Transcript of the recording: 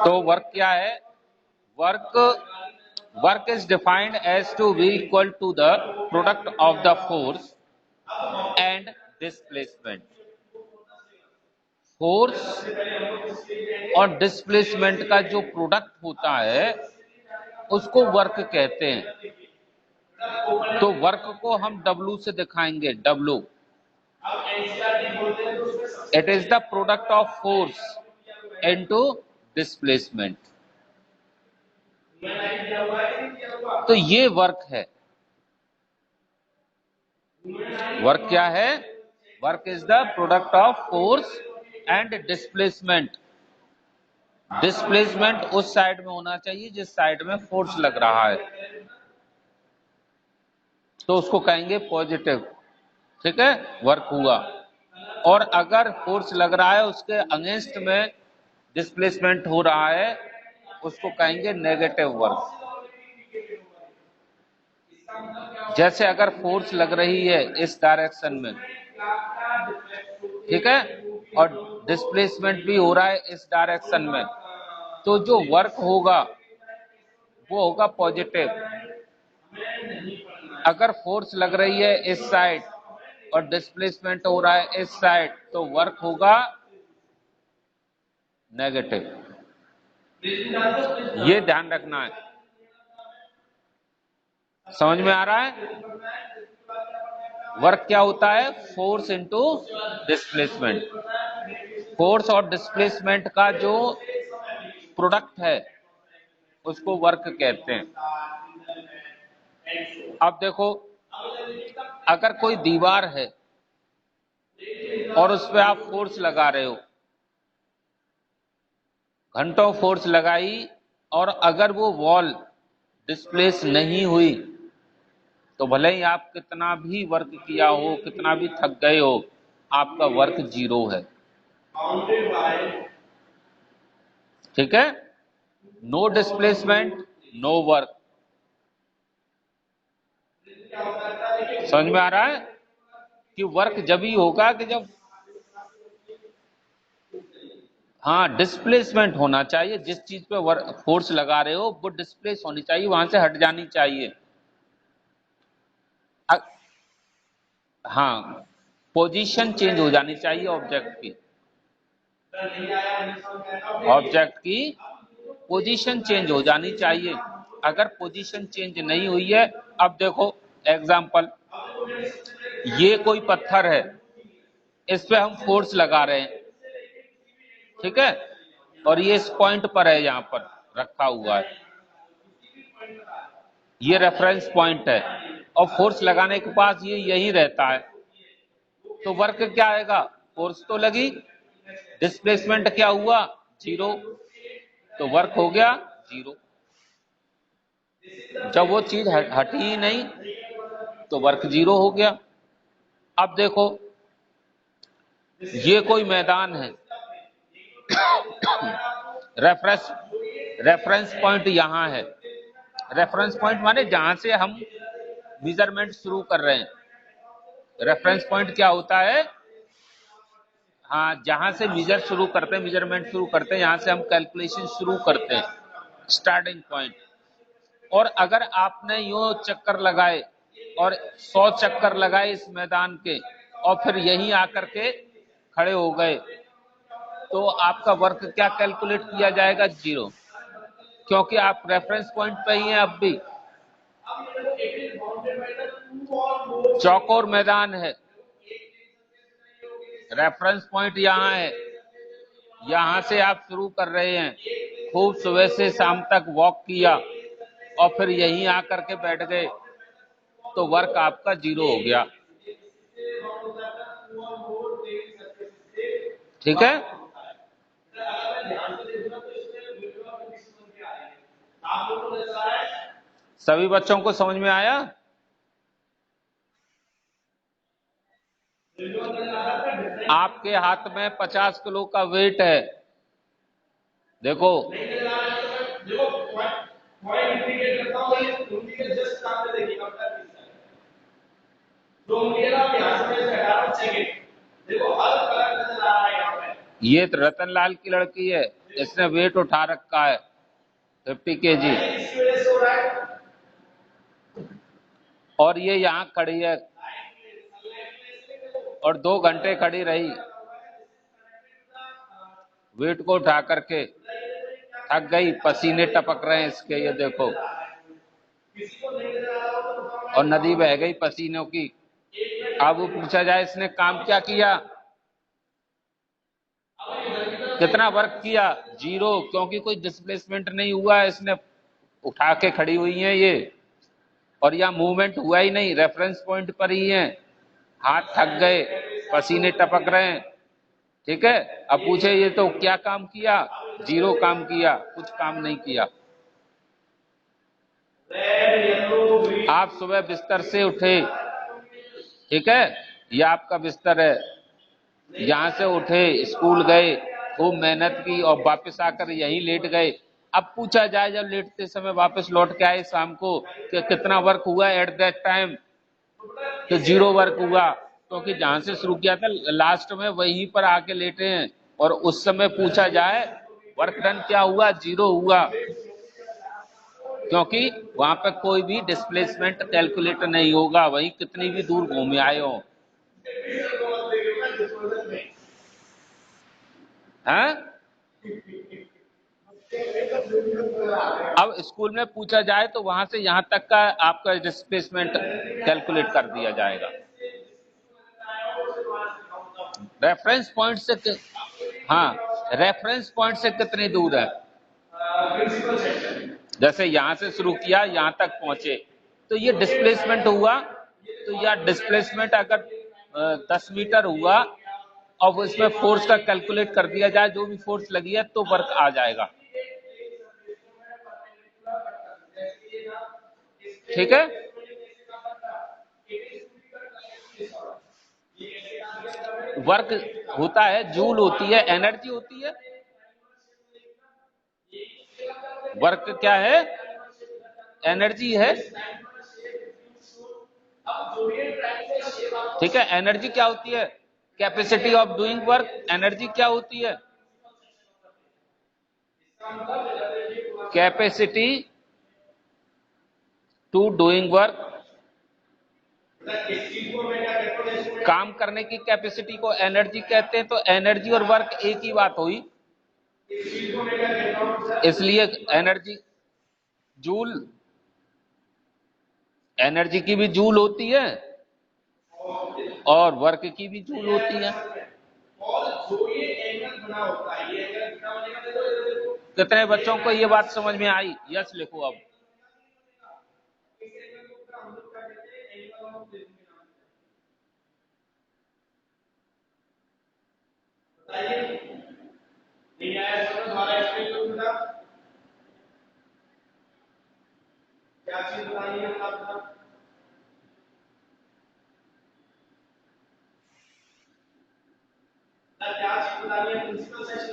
तो वर्क क्या है? Work is defined as to be equal to the product of the force and displacement. Force और displacement का जो प्रोडक्ट होता है उसको वर्क कहते हैं। तो वर्क को हम W से दिखाएंगे, W। It is the product of force into displacement. तो ये वर्क है। वर्क क्या है? Work is the product of force and displacement. Displacement उस साइड में होना चाहिए जिस साइड में फोर्स लग रहा है, तो उसको कहेंगे पॉजिटिव। ठीक है, वर्क हुआ। और अगर फोर्स लग रहा है उसके अगेंस्ट में डिस्प्लेसमेंट हो रहा है, उसको कहेंगे नेगेटिव वर्क। जैसे अगर फोर्स लग रही है इस डायरेक्शन में, ठीक है, और डिस्प्लेसमेंट भी हो रहा है इस डायरेक्शन में, तो जो वर्क होगा वो होगा पॉजिटिव। अगर फोर्स लग रही है इस साइड और डिस्प्लेसमेंट हो रहा है इस साइड, तो वर्क होगा नेगेटिव। ये ध्यान रखना है। समझ में आ रहा है? वर्क क्या होता है? Force into displacement. फोर्स और डिस्प्लेसमेंट का जो प्रोडक्ट है उसको वर्क कहते हैं। अब देखो, अगर कोई दीवार है और उस पर आप फोर्स लगा रहे हो, घंटों फोर्स लगाई, और अगर वो वॉल डिस्प्लेस नहीं हुई, तो भले ही आप कितना भी वर्क किया हो, कितना भी थक गए हो, आपका वर्क जीरो है। ठीक है? No displacement, no work. समझ में आ रहा है कि वर्क जब ही होगा कि जब, हाँ, डिस्प्लेसमेंट होना चाहिए। जिस चीज पे फोर्स लगा रहे हो वो डिस्प्लेस होनी चाहिए, वहां से हट जानी चाहिए। हाँ, पोजीशन चेंज हो जानी चाहिए ऑब्जेक्ट की। ऑब्जेक्ट की पोजीशन चेंज हो जानी चाहिए। अगर पोजीशन चेंज नहीं हुई है, अब देखो एग्जांपल, ये कोई पत्थर है, इस पे हम फोर्स लगा रहे हैं, ठीक है, और ये इस पॉइंट पर है, यहां पर रखा हुआ है, ये रेफरेंस पॉइंट है, और फोर्स लगाने के पास ये यही रहता है। तो वर्क क्या आएगा? फोर्स तो लगी, डिस्प्लेसमेंट क्या हुआ? जीरो। तो वर्क हो गया जीरो। जब वो चीज हटी ही नहीं तो वर्क जीरो हो गया। अब देखो, ये कोई मैदान है, रेफरेंस रेफरेंस पॉइंट यहां है। रेफरेंस पॉइंट माने जहां से हम मेजरमेंट शुरू कर रहे हैं। रेफरेंस पॉइंट क्या होता है? हाँ, जहां से मेजर शुरू करते हैं, मेजरमेंट शुरू करते हैं, यहां से हम कैलकुलेशन शुरू करते हैं, स्टार्टिंग पॉइंट। और अगर आपने यूं चक्कर लगाए और 100 चक्कर लगाए इस मैदान के, और फिर यहीं आकर के खड़े हो गए, तो आपका वर्क क्या कैलकुलेट किया जाएगा? जीरो, क्योंकि आप रेफरेंस पॉइंट पे ही हैं अब भी। चौकोर मैदान है, रेफरेंस पॉइंट यहां है, यहां से आप शुरू कर रहे हैं, खूब सुबह से शाम तक वॉक किया और फिर यहीं आकर के बैठ गए, तो वर्क आपका जीरो हो गया। ठीक है? सभी बच्चों को समझ में आया? आपके हाथ में 50 किलो का वेट है, देखो, ये तो रतन लाल की लड़की है, इसने वेट उठा रखा है 50 kg, और ये यहाँ खड़ी है और 2 घंटे खड़ी रही वेट को उठा करके, थक गई, पसीने टपक रहे हैं इसके, ये देखो, और नदी बह गई पसीनों की। अब वो पूछा जाए इसने काम क्या किया, कितना वर्क किया, 0, क्योंकि कोई डिस्प्लेसमेंट नहीं हुआ है, इसने उठा के खड़ी हुई है ये, और यहाँ मूवमेंट हुआ ही नहीं, रेफरेंस पॉइंट पर ही है, हाथ थक गए, पसीने टपक रहे हैं, ठीक है। अब पूछे ये तो क्या काम किया, 0 काम किया, कुछ काम नहीं किया। आप सुबह बिस्तर से उठे, ठीक है, ये आपका बिस्तर है, यहां से उठे, स्कूल गए, खूब मेहनत की और वापस आकर यहीं लेट गए। अब पूछा जाए जब लेटते समय वापस लौट के आए शाम को कि कितना वर्क हुआ एट दैट टाइम, तो 0 वर्क हुआ, क्योंकि जहां से शुरू किया था लास्ट में वहीं पर आके लेटे हैं, और उस समय पूछा जाए वर्क डन क्या हुआ, 0 हुआ, क्योंकि वहां पर कोई भी डिस्प्लेसमेंट कैलकुलेट नहीं होगा, वहीं कितनी भी दूर घूमे आए हो। हैं? अब स्कूल में पूछा जाए तो वहां से यहां तक का आपका डिस्प्लेसमेंट कैलकुलेट कर दिया जाएगा। रेफरेंस पॉइंट से, हाँ, रेफरेंस पॉइंट से कितनी दूर है, जैसे यहां से शुरू किया यहां तक पहुंचे, तो ये डिस्प्लेसमेंट हुआ, तो यह डिस्प्लेसमेंट अगर 10 मीटर हुआ और इसमें फोर्स का कैलकुलेट कर दिया जाए, जो भी फोर्स लगी है तो वर्क आ जाएगा, ठीक है। वर्क होता है, जूल होती है, एनर्जी होती है, वर्क क्या है, एनर्जी है, ठीक है। एनर्जी क्या होती है, capacity of doing work, energy क्या होती है, कैपेसिटी टू डूइंग वर्क, काम करने की कैपेसिटी को एनर्जी कहते हैं, तो एनर्जी और वर्क एक ही बात हुई, इसलिए एनर्जी जूल, एनर्जी की भी जूल होती है और वर्क की भी जूल होती है। कितने बच्चों को ये बात समझ में आई, यस लिखो अब। क्या चीज बताइए क्या चीज बताइए, प्रिंसिपल सेक्शन